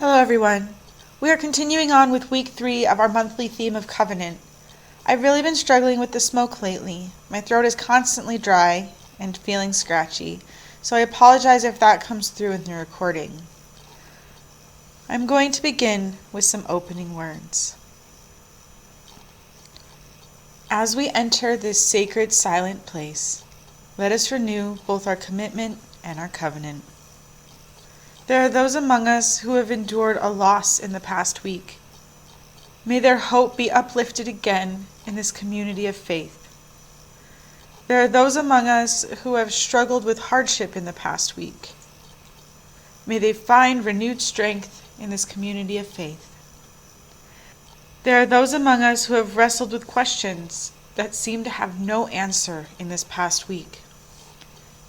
Hello everyone. We are continuing on with week 3 of our monthly theme of covenant. I've really been struggling with the smoke lately. My throat is constantly dry and feeling scratchy, so I apologize if that comes through in the recording. I'm going to begin with some opening words. As we enter this sacred silent place, let us renew both our commitment and our covenant. There are those among us who have endured a loss in the past week. May their hope be uplifted again in this community of faith. There are those among us who have struggled with hardship in the past week. May they find renewed strength in this community of faith. There are those among us who have wrestled with questions that seem to have no answer in this past week.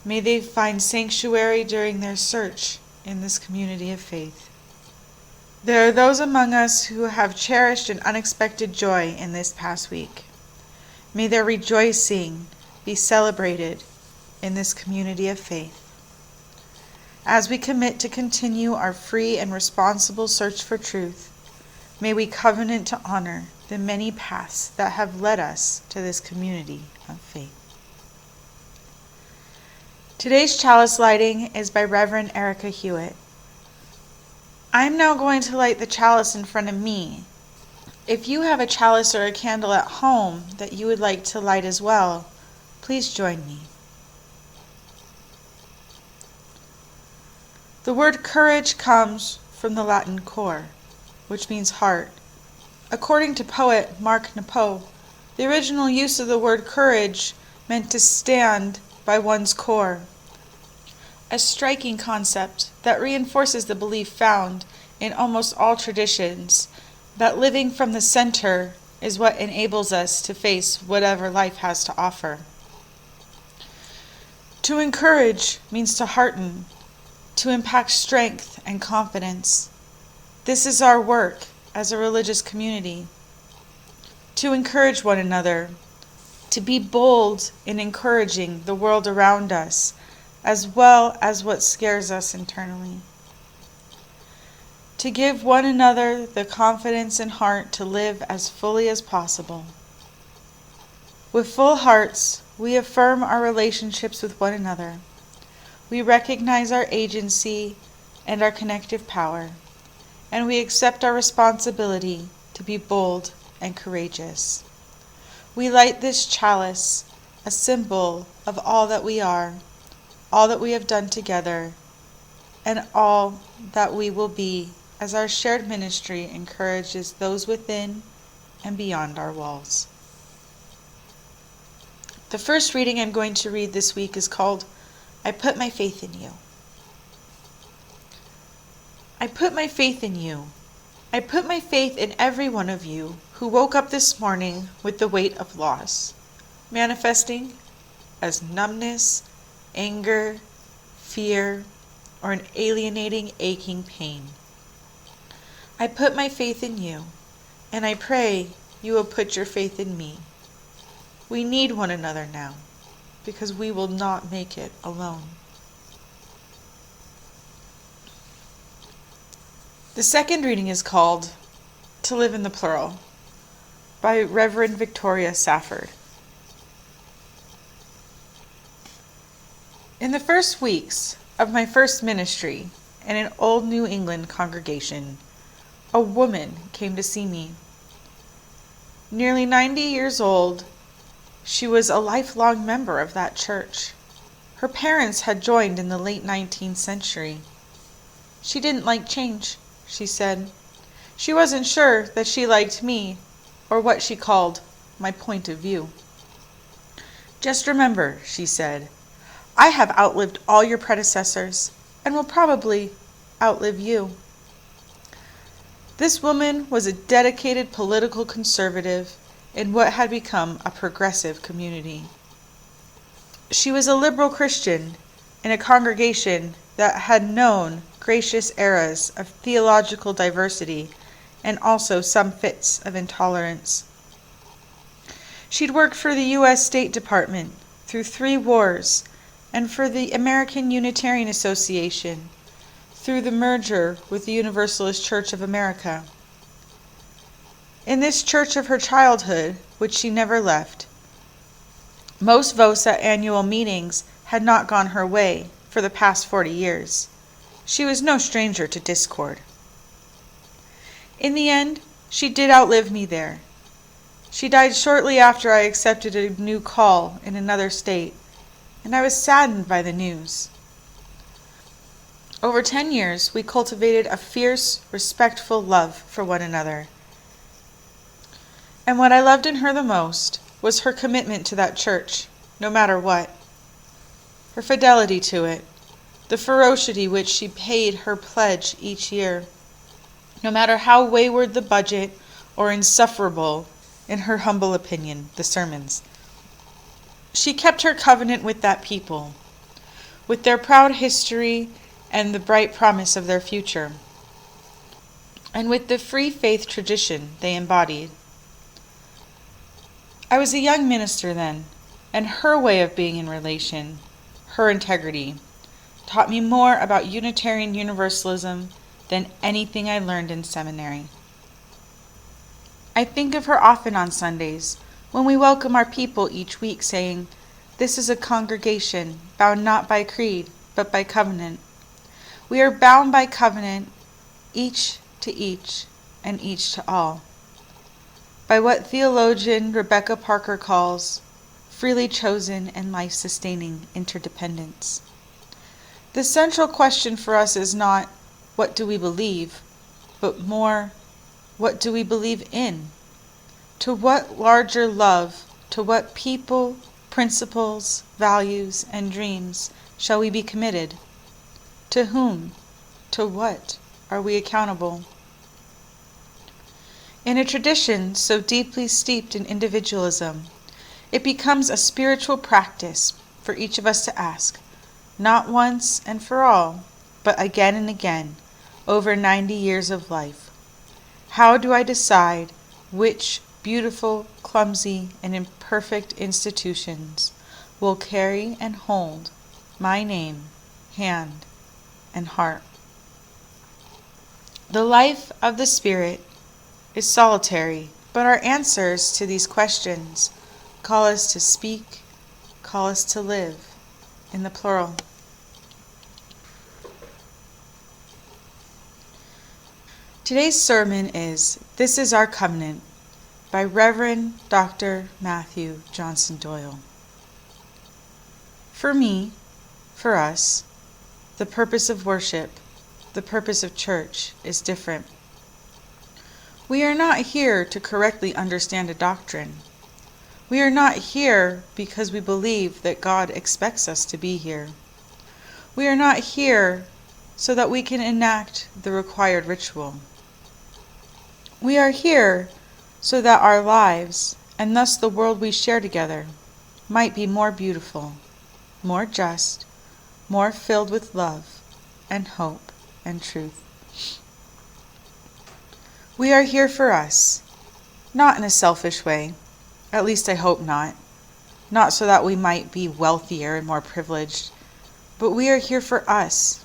May they find sanctuary during their search in this community of faith. There are those among us who have cherished an unexpected joy in this past week. May their rejoicing be celebrated in this community of faith. As we commit to continue our free and responsible search for truth, may we covenant to honor the many paths that have led us to this community of faith. Today's chalice lighting is by Reverend Erica Hewitt. I'm now going to light the chalice in front of me. If you have a chalice or a candle at home that you would like to light as well, please join me. The word courage comes from the Latin cor, which means heart. According to poet Mark Napo, the original use of the word courage meant to stand by one's core. A striking concept that reinforces the belief found in almost all traditions that living from the center is what enables us to face whatever life has to offer. To encourage means to hearten, to impact strength and confidence. This is our work as a religious community. To encourage one another, to be bold in encouraging the world around us, as well as what scares us internally. To give one another the confidence and heart to live as fully as possible. With full hearts, we affirm our relationships with one another. We recognize our agency and our connective power, and we accept our responsibility to be bold and courageous. We light this chalice, a symbol of all that we are, all that we have done together, and all that we will be as our shared ministry encourages those within and beyond our walls. The first reading I'm going to read this week is called, I Put My Faith in You. I put my faith in you. I put my faith in every one of you who woke up this morning with the weight of loss, manifesting as numbness, anger, fear, or an alienating, aching pain. I put my faith in you, and I pray you will put your faith in me. We need one another now, because we will not make it alone. The second reading is called To Live in the Plural by Reverend Victoria Safford. In the first weeks of my first ministry in an old New England congregation, a woman came to see me. Nearly 90 years old, she was a lifelong member of that church. Her parents had joined in the late 19th century. She didn't like change, she said. She wasn't sure that she liked me, or what she called my point of view. Just remember, she said, I have outlived all your predecessors, and will probably outlive you. This woman was a dedicated political conservative in what had become a progressive community. She was a liberal Christian in a congregation that had known gracious eras of theological diversity and also some fits of intolerance. She'd worked for the U.S. State Department through 3 wars and for the American Unitarian Association through the merger with the Universalist Church of America. In this church of her childhood, which she never left, most VOSA annual meetings had not gone her way for the past 40 years. She was no stranger to discord. In the end, she did outlive me there. She died shortly after I accepted a new call in another state, and I was saddened by the news. Over 10 years, we cultivated a fierce, respectful love for one another. And what I loved in her the most was her commitment to that church, no matter what. Her fidelity to it, the ferocity which she paid her pledge each year, no matter how wayward the budget or insufferable, in her humble opinion, the sermons. She kept her covenant with that people, with their proud history and the bright promise of their future, and with the free faith tradition they embodied. I was a young minister then, and her way of being in relation, her integrity, taught me more about Unitarian Universalism than anything I learned in seminary. I think of her often on Sundays, when we welcome our people each week, saying, "This is a congregation bound not by creed, but by covenant." We are bound by covenant, each to each, and each to all, by what theologian Rebecca Parker calls freely chosen and life-sustaining interdependence. The central question for us is not, what do we believe, but more, what do we believe in? To what larger love, to what people, principles, values, and dreams shall we be committed? To whom, to what are we accountable? In a tradition so deeply steeped in individualism, it becomes a spiritual practice for each of us to ask, not once and for all, but again and again, over 90 years of life, how do I decide which beautiful, clumsy, and imperfect institutions will carry and hold my name, hand, and heart? The life of the Spirit is solitary, but our answers to these questions call us to speak, call us to live, in the plural. Today's sermon is "This is Our Covenant" by Reverend Dr. Matthew Johnson Doyle. For me, for us, the purpose of worship, the purpose of church is different. We are not here to correctly understand a doctrine. We are not here because we believe that God expects us to be here. We are not here so that we can enact the required ritual. We are here so that our lives, and thus the world we share together, might be more beautiful, more just, more filled with love and hope and truth. We are here for us, not in a selfish way, at least I hope not so that we might be wealthier and more privileged, but we are here for us,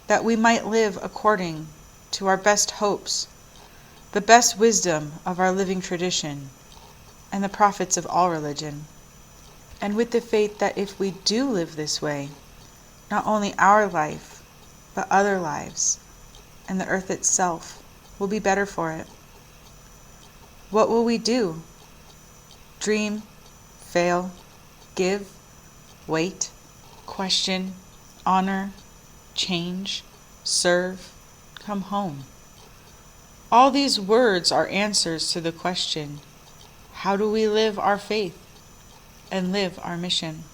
that we might live according to our best hopes, the best wisdom of our living tradition, and the prophets of all religion, and with the faith that if we do live this way, not only our life, but other lives, and the earth itself will be better for it. What will we do? Dream, fail, give, wait, question, honor, change, serve, come home. All these words are answers to the question, how do we live our faith and live our mission?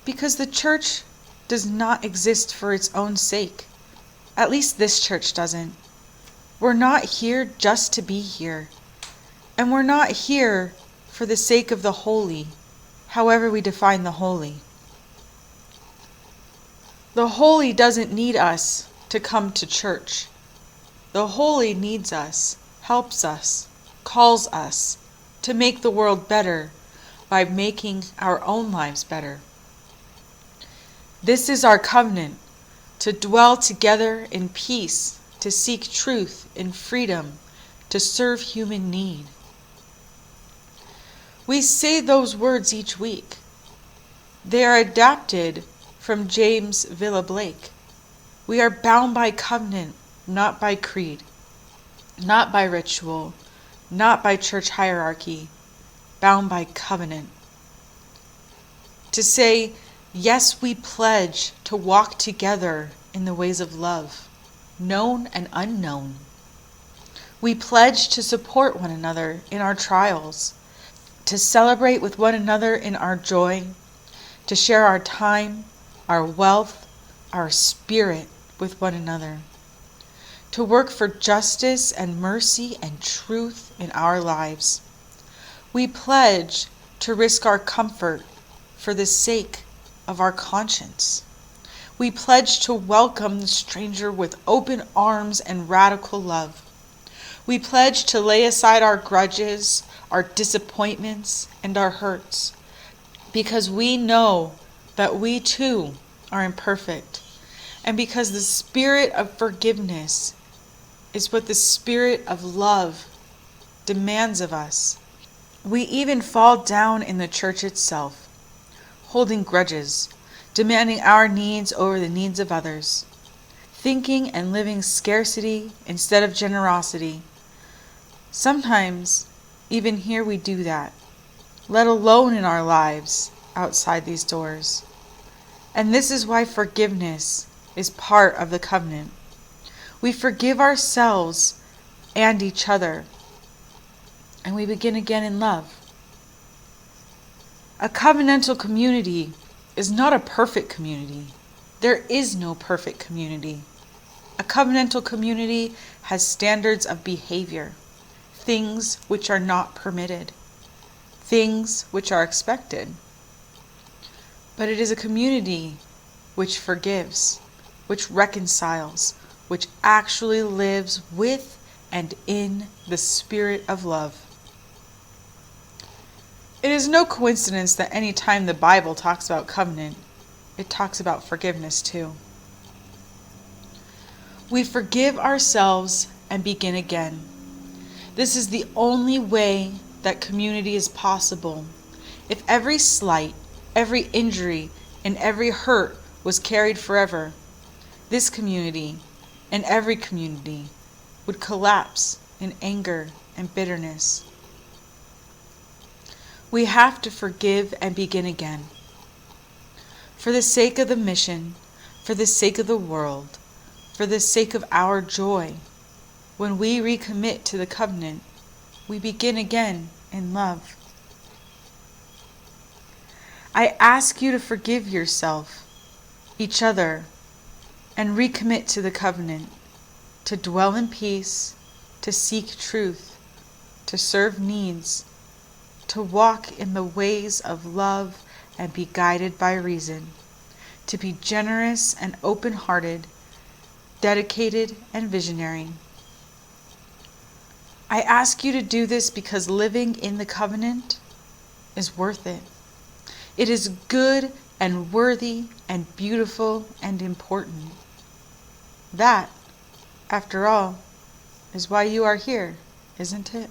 Because the church does not exist for its own sake. At least this church doesn't. We're not here just to be here. And we're not here for the sake of the holy, however we define the holy. The holy doesn't need us to come to church. The holy needs us, helps us, calls us to make the world better by making our own lives better. This is our covenant, to dwell together in peace, to seek truth in freedom, to serve human need. We say those words each week. They are adapted from James Villa Blake. We are bound by covenant, not by creed, not by ritual, not by church hierarchy, bound by covenant. To say, yes, we pledge to walk together in the ways of love, known and unknown. We pledge to support one another in our trials, to celebrate with one another in our joy, to share our time, our wealth, our spirit with one another, to work for justice and mercy and truth in our lives. We pledge to risk our comfort for the sake of our conscience. We pledge to welcome the stranger with open arms and radical love. We pledge to lay aside our grudges, our disappointments, and our hurts, because we know that we too are imperfect, and because the spirit of forgiveness is what the spirit of love demands of us. We even fall down in the church itself, holding grudges, demanding our needs over the needs of others, thinking and living scarcity instead of generosity. Sometimes, even here we do that, let alone in our lives outside these doors. And this is why forgiveness is part of the covenant. We forgive ourselves and each other, and we begin again in love. A covenantal community is not a perfect community. There is no perfect community. A covenantal community has standards of behavior, things which are not permitted, things which are expected. But it is a community which forgives, which reconciles, which actually lives with and in the spirit of love. It is no coincidence that any time the Bible talks about covenant, it talks about forgiveness too. We forgive ourselves and begin again. This is the only way that community is possible. If every slight, every injury, and every hurt was carried forever, this community and every community would collapse in anger and bitterness. We have to forgive and begin again. For the sake of the mission, for the sake of the world, for the sake of our joy, when we recommit to the covenant, we begin again in love. I ask you to forgive yourself, each other, and recommit to the covenant, to dwell in peace, to seek truth, to serve needs, to walk in the ways of love and be guided by reason, to be generous and open-hearted, dedicated and visionary. I ask you to do this because living in the covenant is worth it. It is good and worthy and beautiful and important. That, after all, is why you are here, isn't it?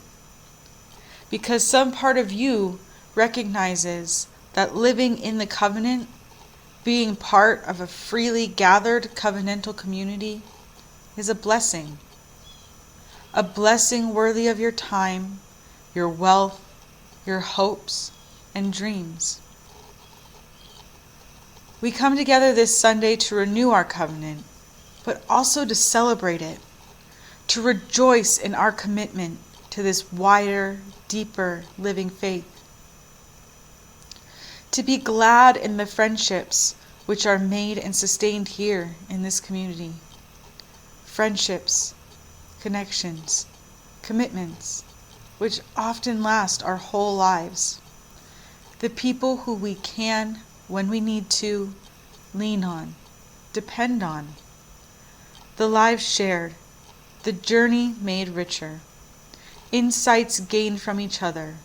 Because some part of you recognizes that living in the covenant, being part of a freely gathered covenantal community, is a blessing worthy of your time, your wealth, your hopes, and dreams. We come together this Sunday to renew our covenant, but also to celebrate it, to rejoice in our commitment to this wider, deeper living faith, to be glad in the friendships which are made and sustained here in this community. Friendships, connections, commitments, which often last our whole lives. The people who we can, when we need to, lean on, depend on. The lives shared, the journey made richer, insights gained from each other.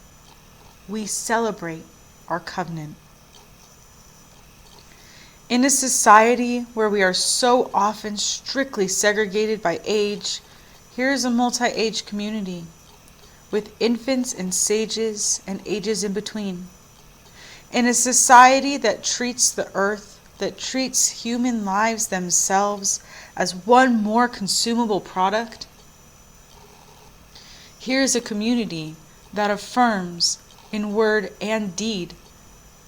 We celebrate our covenant. In a society where we are so often strictly segregated by age, here is a multi-age community with infants and sages and ages in between. In a society that treats the earth, that treats human lives themselves as one more consumable product, here is a community that affirms in word and deed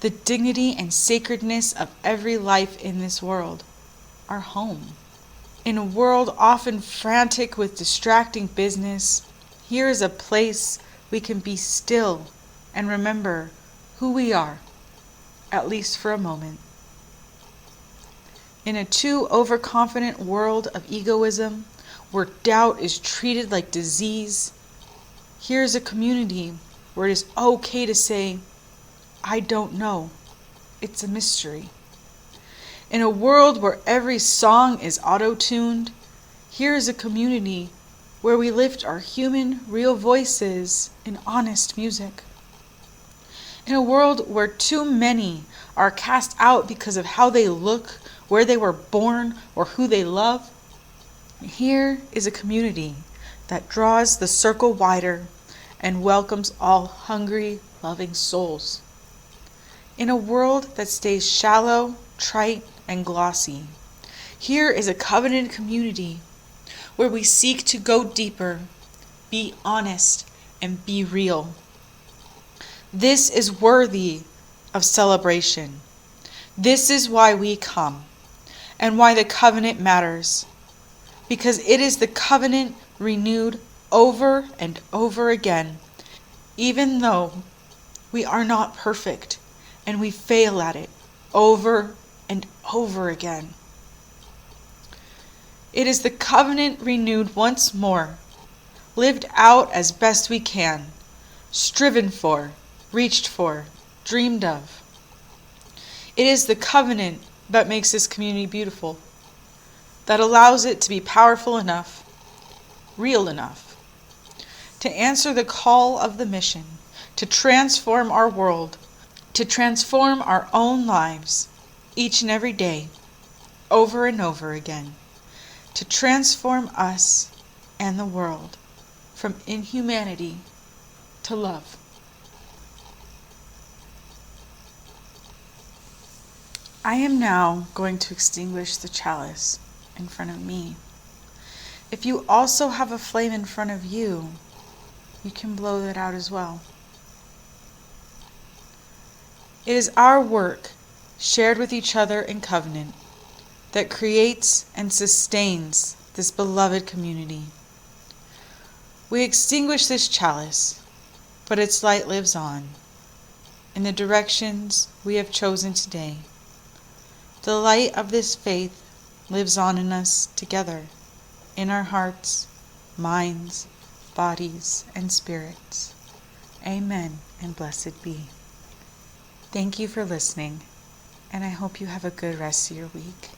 the dignity and sacredness of every life in this world, our home. In a world often frantic with distracting business, here is a place we can be still and remember who we are, at least for a moment. In a too overconfident world of egoism, where doubt is treated like disease, here is a community where it is okay to say, I don't know. It's a mystery. In a world where every song is auto-tuned, here is a community where we lift our human, real voices in honest music. In a world where too many are cast out because of how they look, where they were born, or who they love, here is a community that draws the circle wider and welcomes all hungry, loving souls. In a world that stays shallow, trite, and glossy, here is a covenant community where we seek to go deeper, be honest, and be real. This is worthy of celebration. This is why we come, and why the covenant matters, because it is the covenant renewed over and over again, even though we are not perfect and we fail at it over and over again. It is the covenant renewed once more, lived out as best we can, striven for, reached for, dreamed of. It is the covenant that makes this community beautiful, that allows it to be powerful enough, real enough, to answer the call of the mission, to transform our world, to transform our own lives each and every day, over and over again, to transform us and the world from inhumanity to love. I am now going to extinguish the chalice in front of me. If you also have a flame in front of you, you can blow that out as well. It is our work, shared with each other in covenant, that creates and sustains this beloved community. We extinguish this chalice, but its light lives on in the directions we have chosen today. The light of this faith lives on in us together, in our hearts, minds, bodies, and spirits. Amen and blessed be. Thank you for listening, and I hope you have a good rest of your week.